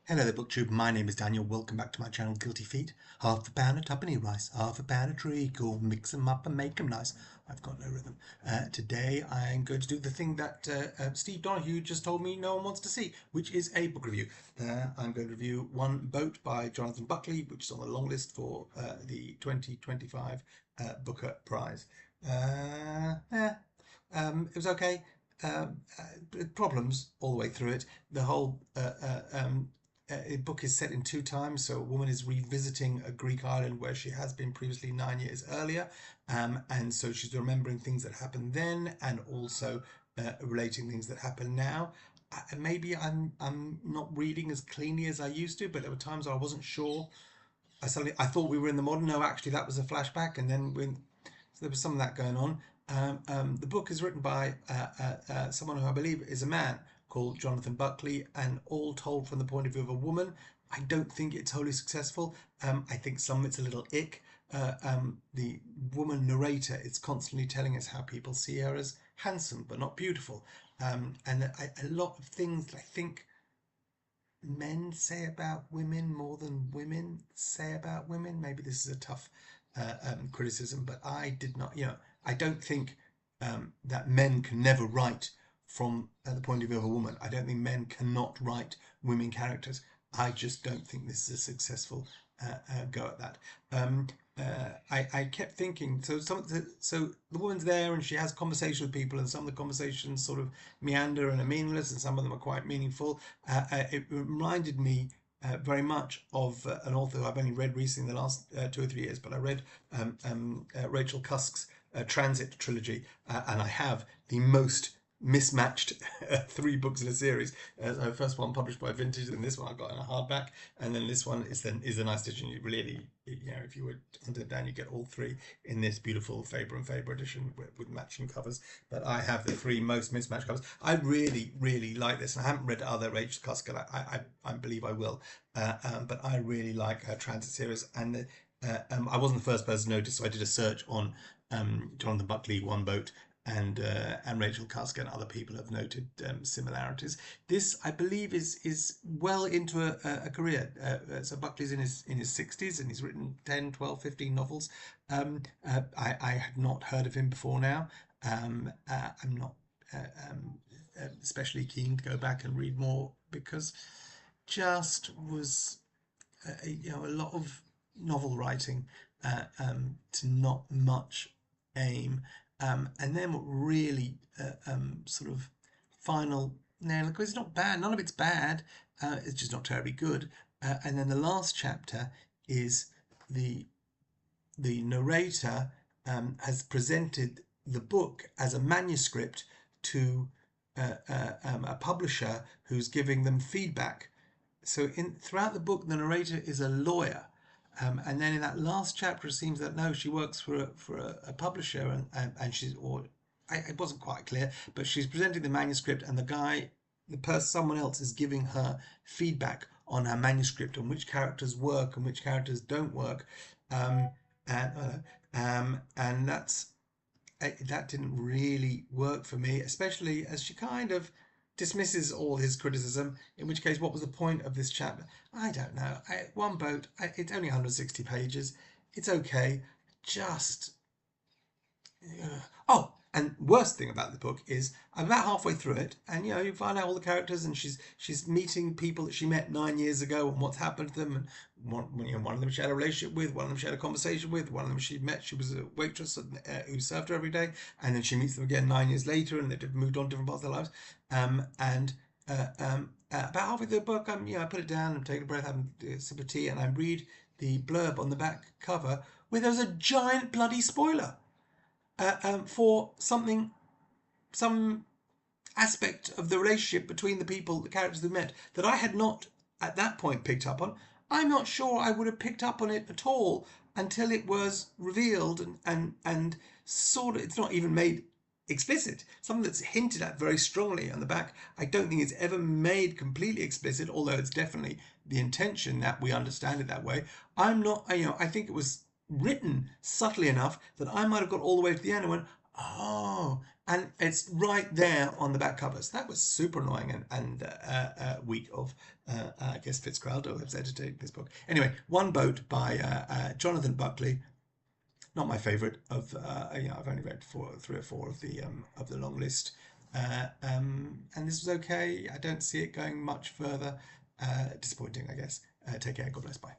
Hello there, BookTube. My name is Daniel. Welcome back to my channel, Guilty Feet. Half a pound of tuppenny rice, half a pound of treacle, mix them up and make them nice. I've got no rhythm. Today I'm going to do the thing that Steve Donahue just told me no one wants to see, which is a book review. I'm going to review One Boat by Jonathan Buckley, which is on the long list for the 2025 Booker Prize. It was okay. Problems all the way through it. The whole book is set in two times, so a woman is revisiting a Greek island where she has been previously 9 years earlier, and so she's remembering things that happened then and also relating things that happen now. Maybe I'm not reading as cleanly as I used to, but there were times I wasn't sure. I thought we were in the modern. No, actually that was a flashback, and then so there was some of that going on. The book is written by someone who I believe is a man called Jonathan Buckley, and all told from the point of view of a woman. I don't think it's wholly successful. I think some of it's a little ick. The woman narrator is constantly telling us how people see her as handsome but not beautiful, and a lot of things I think men say about women more than women say about women. Maybe this is a tough criticism, but I did not, I don't think that men can never write from the point of view of a woman. I don't think men cannot write women characters. I just don't think this is a successful go at that. I kept thinking, so the woman's there and she has conversation with people, and some of the conversations sort of meander and are meaningless, and some of them are quite meaningful. It reminded me very much of an author who I've only read recently in the last 2 or 3 years, but I read Rachel Cusk's Transit trilogy, and I have the most mismatched 3 books in a series. The first one published by Vintage, and this one I got in a hardback, and then this one is a nice edition. You really, if you were to hunt it down, you get all 3 in this beautiful Faber and Faber edition with matching covers. But I have the 3 most mismatched covers. I really like this, and I haven't read other Rachel Cusk, and I believe I will. But I really like her Transit series, and I wasn't the first person to notice, so I did a search on Jonathan Buckley, One Boat, and Rachel Cusk, and other people have noted similarities. This, I believe, is well into a career. So Buckley's in his 60s, and he's written 10, 12, 15 novels. I had not heard of him before now. I'm not especially keen to go back and read more, because just was a lot of novel writing to not much aim. And then what really sort of final nail, because it's not bad, none of it's bad, it's just not terribly good. And then the last chapter is the narrator has presented the book as a manuscript to a publisher who's giving them feedback. So throughout the book, the narrator is a lawyer. And then in that last chapter, it seems that no, she works for a publisher, and she's, it wasn't quite clear, but she's presenting the manuscript, and someone else is giving her feedback on her manuscript, on which characters work and which characters don't work, and that didn't really work for me, especially as she kind of dismisses all his criticism, in which case what was the point of this chapter? I don't know. One Boat, it's only 160 pages. It's okay. Just and worst thing about the book is I'm about halfway through it, and you find out all the characters, and she's meeting people that she met 9 years ago and what's happened to them, and one of them she had a relationship with, one of them she had a conversation with, one of them she was a waitress who served her every day, and then she meets them again 9 years later, and they've moved on to different parts of their lives. About halfway through the book, I put it down, I'm taking a breath, having a sip of tea, and I read the blurb on the back cover where there's a giant bloody spoiler for some aspect of the relationship between the characters we met, that I had not at that point picked up on. I'm not sure I would have picked up on it at all until it was revealed, and sort of, it's not even made explicit. Something that's hinted at very strongly on the back. I don't think it's ever made completely explicit, although it's definitely the intention that we understand it that way. I'm not, I think it was written subtly enough that I might have got all the way to the end and went, oh, and it's right there on the back cover. So that was super annoying and weak of, I guess, Fitzcarraldo, who's editing this book. Anyway, One Boat by Jonathan Buckley. Not my favourite of, I've only read three or four of the long list. And this was okay. I don't see it going much further. Disappointing, I guess. Take care. God bless. Bye.